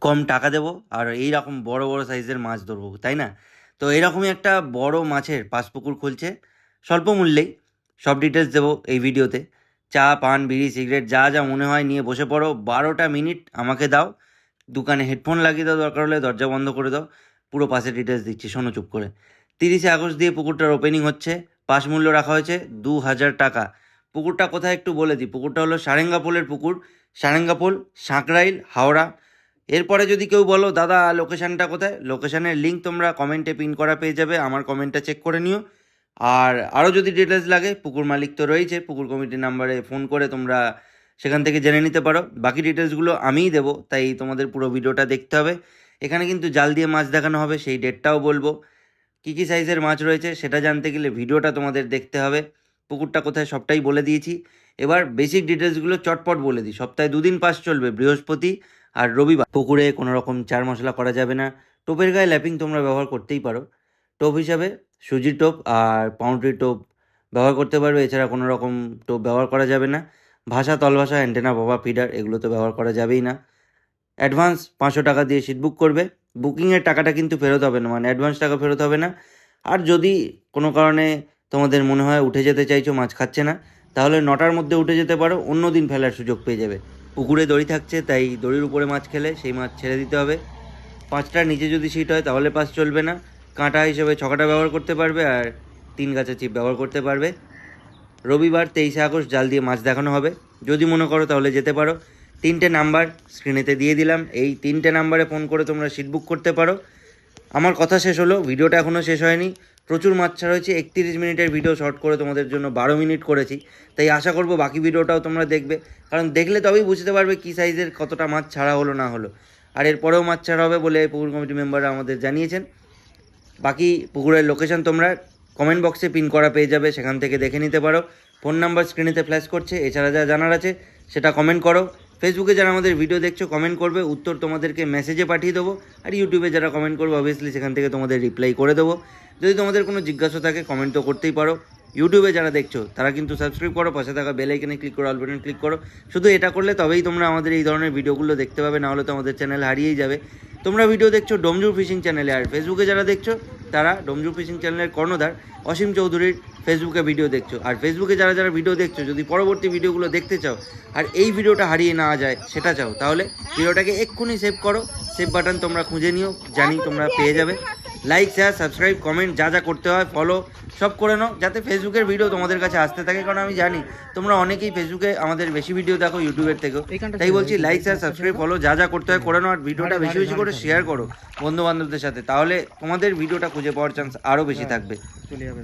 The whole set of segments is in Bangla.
কম টাকা দেবো আর এইরকম বড় বড় সাইজের মাছ ধরবো, তাই না? তো এরকমই একটা বড় মাছের পুকুর খুলছে স্বল্প মূল্যেই। সব ডিটেলস দেবো এই ভিডিওতে। চা পান বিড়ি সিগারেট যা যা মনে হয় নিয়ে বসে পড়ো, 12টা মিনিট আমাকে দাও, দোকানে হেডফোন লাগিয়ে দাও, দরকার হলে দরজা বন্ধ করে দাও, পুরো পাশে ডিটেলস দিচ্ছি, শোনো চুপ করে। 30শে আগস্ট দিয়ে পুকুরটার ওপেনিং হচ্ছে। পাস মূল্য রাখা হয়েছে 2000 টাকা। পুকুরটা কোথায় একটু বলে দিই, পুকুরটা হলো সারেঙ্গাপোলের পুকুর। সারেঙ্গাপোল, সাঁকরাইল, হাওড়া। এরপরে যদি কেউ বলো দাদা লোকেশানটা কোথায়, লোকেশানের লিঙ্ক তোমরা কমেন্টে পিন করা পেয়ে যাবে, আমার কমেন্টটা চেক করে নিও। আর আরও যদি ডিটেলস লাগে, পুকুর মালিক তো রয়েছে, পুকুর কমিটির নাম্বারে ফোন করে তোমরা সেখান থেকে জেনে নিতে পারো। বাকি ডিটেলসগুলো আমিই দেবো, তাই তোমাদের পুরো ভিডিওটা দেখতে হবে। এখানে কিন্তু জাল দিয়ে মাছ দেখানো হবে, সেই ডেটটাও বলবো। কী কী সাইজের মাছ রয়েছে সেটা জানতে গেলে ভিডিওটা তোমাদের দেখতে হবে। পুকুরটা কোথায় সবটাই বলে দিয়েছি। এবার বেসিক ডিটেলসগুলো চটপট বলে দিই। সপ্তাহে 2 দিন পাস চলবে, বৃহস্পতি আর রবিবার। পুকুরে কোনো রকম চার মশলা করা যাবে না। টোপের গায়ে ল্যাপিং তোমরা ব্যবহার করতেই পারো। টোপ হিসাবে সুজির টোপ আর পাউরুটির টোপ ব্যবহার করতে পারবে, এছাড়া কোনো রকম টোপ ব্যবহার করা যাবে না। ভাষা, তলভাষা, অ্যান্টেনা, বাবা ফিডার এগুলো তো ব্যবহার করা যাবেই না। অ্যাডভান্স 500 টাকা দিয়ে সিট বুক করবে। বুকিংয়ের টাকাটা কিন্তু ফেরত হবে না, মানে অ্যাডভান্স টাকা ফেরত হবে না। আর যদি কোনো কারণে তোমাদের মনে হয় উঠে যেতে চাইছো, মাছ খাচ্ছে না, তাহলে 9টার মধ্যে উঠে যেতে পারো, অন্য দিন ফেলার সুযোগ পেয়ে যাবে। পুকুরে দড়ি থাকছে, তাই দড়ির উপরে মাছ খেলে সেই মাছ ছেড়ে দিতে হবে। 5টার নিচে যদি সিট হয় তাহলে পাস চলবে না। কাঁটা হিসেবে 6কাটা ব্যবহার করতে পারবে আর 3 গাছা চিপ ব্যবহার করতে পারবে। রবিবার 23শে আগস্ট জাল দিয়ে মাছ দেখানো হবে। যদি মনে করো তাহলে যেতে পারো। 3টে নাম্বার স্ক্রিনেতে দিয়ে দিলাম, এই 3টে নাম্বারে ফোন করে তোমরা সিট বুক করতে পারো। আমার কথা শেষ হলো, ভিডিওটা এখনও শেষ হয়নি। প্রচুর মাছ ছাড়া হয়েছে, 31 মিনিটের ভিডিও শর্ট করে তোমাদের জন্য 12 মিনিট করেছি। তাই আশা করবো বাকি ভিডিওটাও তোমরা দেখবে, কারণ দেখলে তবেই বুঝতে পারবে কী সাইজের কতটা মাছ ছাড়া হলো না হলো। আর এরপরেও মাছ ছাড়া হবে বলে পুকুর কমিটি মেম্বাররা আমাদের জানিয়েছেন। বাকি পুকুরের লোকেশন তোমরা কমেন্ট বক্সে পিন করা পেয়ে যাবে, সেখান থেকে দেখে নিতে পারো। ফোন নাম্বার স্ক্রিনেতে ফ্ল্যাশ করছে, এছাড়া যা জানার আছে সেটা কমেন্ট করো। ফেসবুকে যারা আমাদের ভিডিও দেখছো কমেন্ট করবে, উত্তর তোমাদেরকে মেসেজে পাঠিয়ে দেবো। আর ইউটিউবে যারা কমেন্ট করবে অবভিয়াসলি সেখান থেকে তোমাদের রিপ্লাই করে দেবো। যদি তোমাদের কোনো জিজ্ঞাসা থাকে কমেন্ট তো করতেই পারো। ইউটিউবে যারা দেখছো তারা কিন্তু সাবস্ক্রাইব করো, পাশে থাকা বেল আইকনে ক্লিক করো, অল বাটন ক্লিক করো। শুধু এটা করলে তবেই তোমরা আমাদের এই ধরনের ভিডিওগুলো দেখতে পাবে, না হলে তো আমাদের চ্যানেল হারিয়েই যাবে। তোমরা ভিডিও দেখছো ডোমজুর ফিশিং চ্যানেলে, আর ফেসবুকে যারা দেখছো তারা ডোমজুর ফিশিং চ্যানেলের কর্ণধার অসীম চৌধুরীর ফেসবুকে ভিডিও দেখছো। আর ফেসবুকে যারা যারা ভিডিও দেখছো, যদি পরবর্তী ভিডিওগুলো দেখতে চাও আর এই ভিডিওটা হারিয়ে না যায় সেটা চাও, তাহলে ভিডিওটাকে এক্ষুনি সেভ করো। সেভ বাটন তোমরা খুঁজে নিও, জানি তোমরা পেয়ে যাবে। লাইক শেয়ার সাবস্ক্রাইব কমেন্ট যা যা করতে হয় ফলো সব করে নাও, যাতে ফেসবুকের ভিডিও তোমাদের কাছে আসতে থাকে। কারণ আমি জানি তোমরা অনেকেই ফেসবুকে আমাদের বেশি ভিডিও দেখো ইউটিউবের থেকেও। তাই বলছি লাইক শেয়ার সাবস্ক্রাইব ফলো যা যা করতে হয় করে নাও। আর ভিডিওটা বেশি বেশি করে শেয়ার করো বন্ধু বান্ধবদের সাথে, তাহলে তোমাদের ভিডিওটা খুঁজে পাওয়ার চান্স আরও বেশি থাকবে।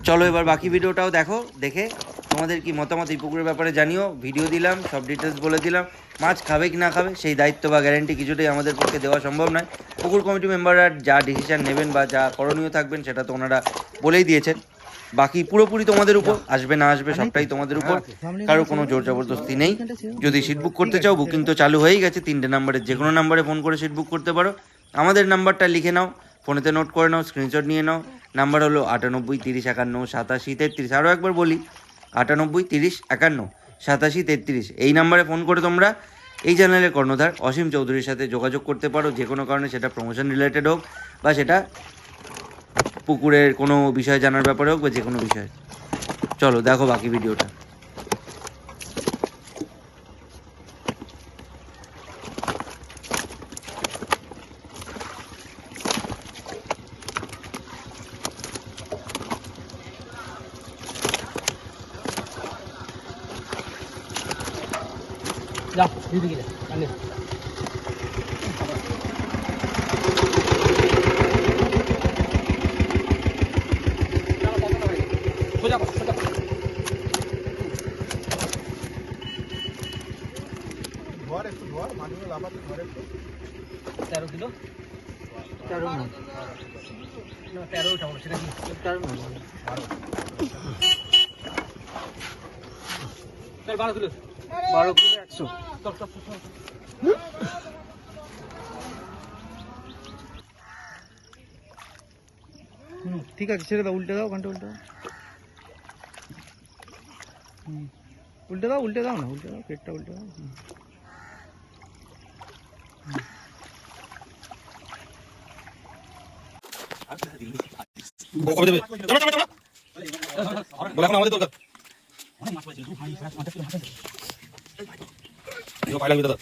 চলো এবার বাকি ভিডিওটাও দেখো, দেখে তোমাদের কি মতামত এই পুকুরের ব্যাপারে জানিও। ভিডিও দিলাম, সব ডিটেলস বলে দিলাম। মাছ খাবে কি না খাবে সেই দায়িত্ব বা গ্যারেন্টি কিছুটাই আমাদের পক্ষে দেওয়া সম্ভব নয়। পুকুর কমিটি মেম্বাররা যা ডিসিশন নেবেন বা যা করণীয় থাকবেন সেটা তো ওনারা বলেই দিয়েছেন। বাকি পুরোপুরি তোমাদের উপর, আসবে না আসবে সবটাই তোমাদের উপর, কারো কোনো জোর জবরদস্তি নেই। যদি সিট বুক করতে চাও বুকিং তো চালু হয়েই গেছে। 3টে নাম্বারে যে কোনো নাম্বারে ফোন করে সিট বুক করতে পারো। আমাদের নাম্বারটা লিখে নাও, ফোনেতে নোট করে নাও, স্ক্রিনশট নিয়ে নাও। নাম্বার হলো 98 30 51 87 33। আরও একবার বলি, 98 30 51 87 33। এই নাম্বারে ফোন করে তোমরা এই চ্যানেলের কর্ণধার অসীম চৌধুরীর সাথে যোগাযোগ করতে পারো, যে কোনো কারণে, সেটা প্রমোশন রিলেটেড হোক বা সেটা পুকুরের কোনো বিষয় জানার ব্যাপারে হোক বা যে কোনো বিষয়। চলো দেখো বাকি ভিডিওটা। যাও দিদি গেলে আনে সোজা সোজা ঘর একটু ঘর মানুষ লাফাতে ঘর একটু 13 কিলো 13 না 13 উঠাবো সেটা কি 13 না 12 কিলো 12 কিলো 100 ঠিক আছে ছেড়ে দাও, উল্টে দাও, ঘন্টা উল্টে দাও, উল্টে দাও, উল্টে দাও না, উল্টে দাও, পেটটা উল্টে দাও। কবে দেবে চলো চলো চলো বলে এখন আমাদের দরকার এও পাইলা দাদা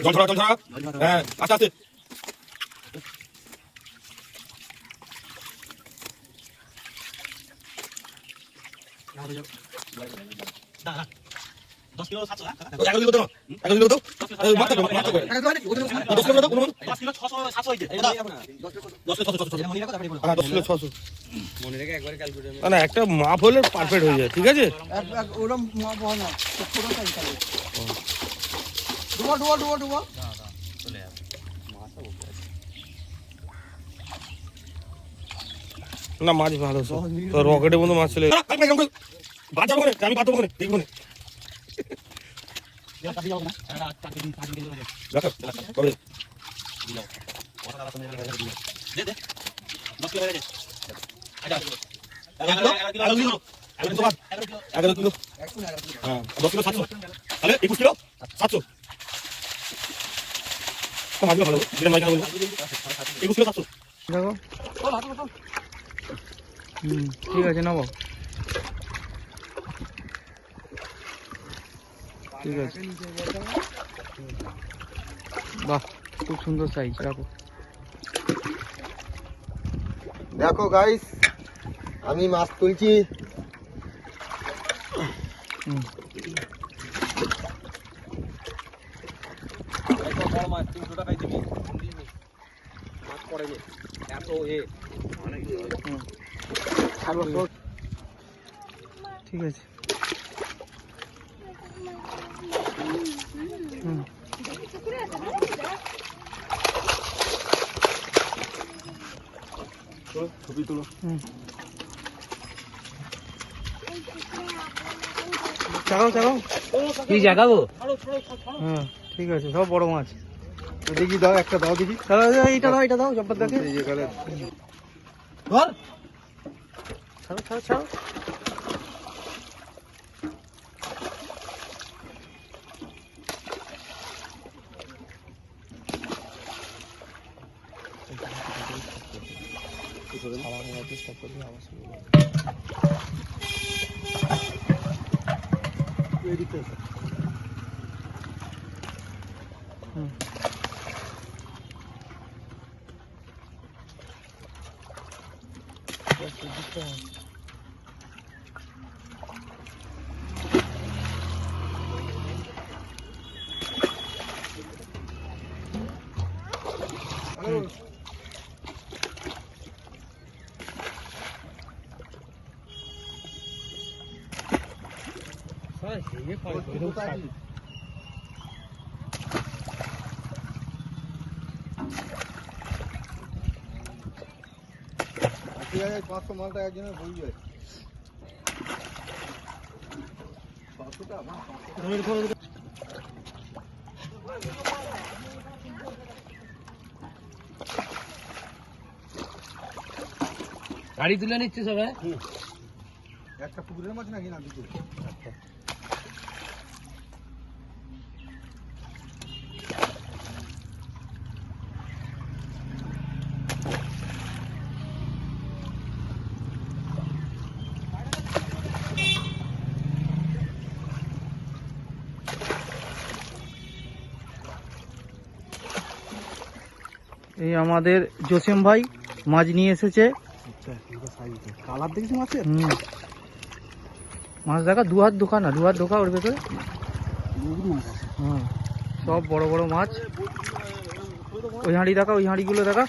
জল ছড়া হ্যাঁ আস্তে আস্তে দাদা 10 কিলো 700 এক কিলো দাও এক কিলো দাও মাত্র মাত্র 10 কিলো দাও 5 কিলো 600 700 হইছে 10 কিলো 600 মনে রাখো তারপরে বলো হ্যাঁ 10 কিলো 600 মনে রেখে একবারে ক্যালকুলেট না একটা মাপ হলে পারফেক্ট হয়ে যায় ঠিক আছে ওরম মাপ হয় না ছোট সাইজ থাকে ডুবো চলে যাবে না মাছ ভালো তো রকেটের মতো মাছ চলে বাঁচাবো করে আমি পাতবো করে দেখবো না দেখ কাটি যাও না এটা কাটি দিন দেখো করে দিলাও কথা কথা তুমি দে দে 10 কিলো হয়ে গেছে আচ্ছা 11 কিলো 11 কিলো হ্যাঁ 10 কিলো 700 তাহলে 21 কিলো 700 তো মাছ ভালো যেটা মাছ বলবো 21 কিলো 700 দেখো ঠিক আছে নেবো ঠিক আছে বাহ খুব সুন্দর সাইজ রাখো দেখো গাইস আমি মাছ তুলছি বড় মাছ 300 টাকায় দিবি মাছ পড়ে নে এত অনেক ঠিক আছে হুম ছবি তুলো চাগাও চাগাও কি জাগাবো হ্যাঁ ঠিক আছে সব বড় মাছ দেখি দাও একটা দাও দেখি এইটা দাও জব্বর দেখে এই যে কালার ধর ছাড়ো ছাড়ো ছাড়ো ঠিক আছে 500 মালটা একজনের হয়ে যায় 500 টাকা গাড়ি তুলে নিচ্ছে সবাই একটা পুকুরের মাছ নাকি না দুটো এই আমাদের জসিম ভাই মাছ নিয়ে এসেছে কালার দেখছি মাছের মাছ দেখা দু হাত ঢোকা না দু হাত ঢোকা ওর ভেতরে সব বড় বড় মাছ ওই হাঁড়ি দেখা ওই হাঁড়িগুলো দেখা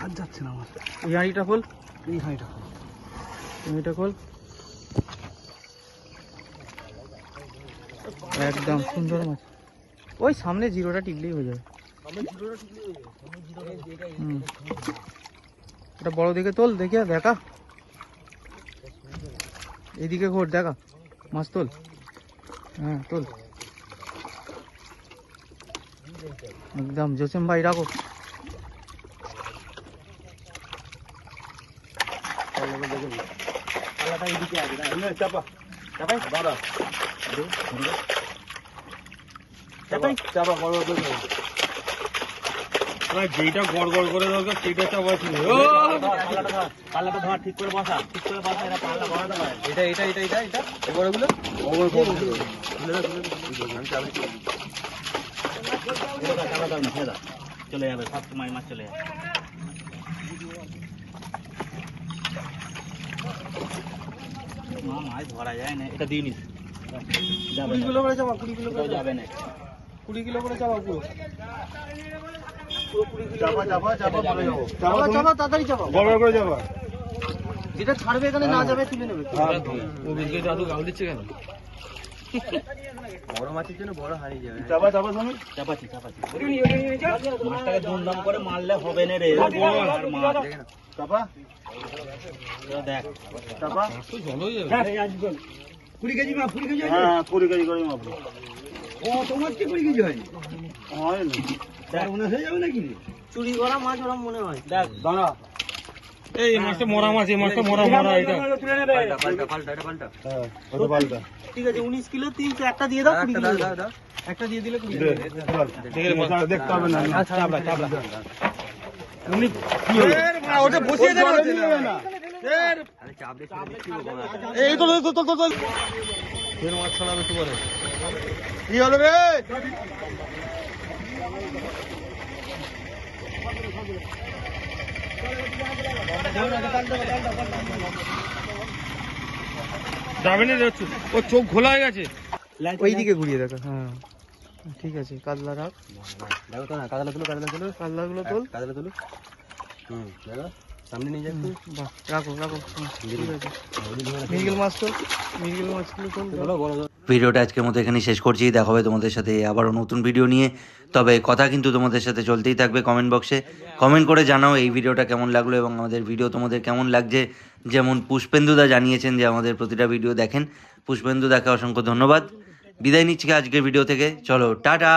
হাত যাচ্ছে না আমার ওই হাঁড়িটা খোল এই হাইটা এটা খোল একদম সুন্দর মাছ ওই সামনে জিরোটা টিপলেই হয়ে যাবে এটা বড় দেখে তোল দেখে দেখা এদিকে ঘোর দেখা মাছ তোল হ্যাঁ তোল একদম জসিম ভাই রাখো চাপা চাপাই দাদা চাপা বড় বড় করে যেইটা গড় গড় করে দরকার সেইটা চাপা ছিল। পাল্লাটা ধর, ঠিক করে বসা, ঠিক করে বসা, এটা পাল্লা বসাতে পারে। এটা বড়গুলো চলে যাবে, সব সময় মাছ চলে যাবে। মাছ ধরা যায় না, এটা দিয়ে নিস। 20 কিলো করে চাপা, 20 কিলো করে যাবে না, 20 কিলো করে চাপা পুরো। চাপা চাপা চাপা বলে যাবো চাপা চাপা তাড়াতাড়ি চাপা, বড় বড় করে যাবা যেটা ছাড়বে এখানে না যাবে তুলে নেবে। দাদু গাল দিচ্ছে কেন? বড় মাছের জন্য বড় হারিয়ে যাবে। চাপা চাপা তুমি চাপাচ্ছি মাছটাকে দুমদাম করে মারলে হবে না রে, আর মাছ চাপা দেখ চাপা ভালো হয়ে যাবে। 20 কেজি মাছ, 20 কেজি হ্যাঁ 20 কেজি করে মাপবো ও তোমার কি 20 কেজি হয়? হয় না দেখ মনে হয়ে যাবে নাকি চুরি করা মাছ ওরকম মনে হয়। দেখ দাঁড়া এই মাছটা মরা মাছ, এই মাছটা মরা এটা। তুলে নেবে। হ্যাঁ ওটা পাল্টা ঠিক আছে, 19 কিলো 3 একটা দিয়ে দাও, 20 কিলো একটা দিয়ে দিলে 20 কিলো। দেখতে হবে না চাপড়া ওটা বসিয়ে দেবে না এই তো ফের মাছ ছাড়াবে তো বলে কি হলো রে যাবে না রে, ও চোখ খোলা হয়ে গেছে। ওই দিকে ঘুরিয়ে দেখো। হ্যাঁ ঠিক আছে, কাতলা রাখ, দেখো তো না, কাতলা তুলো কাতলাগুলো তোল। দেখো সামনে নিয়ে যাচ্ছি। বাহ, রাখো ঠিক আছে। মৃগেল মাছ তোল, মৃগেল মাছগুলো তোল। ভিডিওটা আজকের মতো এখানে শেষ করছি। দেখা হবে তোমাদের সাথে আবারও নতুন ভিডিও নিয়ে। তবে কথা কিন্তু তোমাদের সাথে চলতেই থাকবে। কমেন্ট বক্সে কমেন্ট করে জানাও এই ভিডিওটা কেমন লাগলো এবং আমাদের ভিডিও তোমাদের কেমন লাগছে। যেমন পুষ্পেন্দুদা জানিয়েছেন যে আমাদের প্রতিটা ভিডিও দেখেন। পুষ্পেন্দুদাকে অসংখ্য ধন্যবাদ। বিদায় নিচ্ছি আজকের ভিডিও থেকে। চলো টাটা।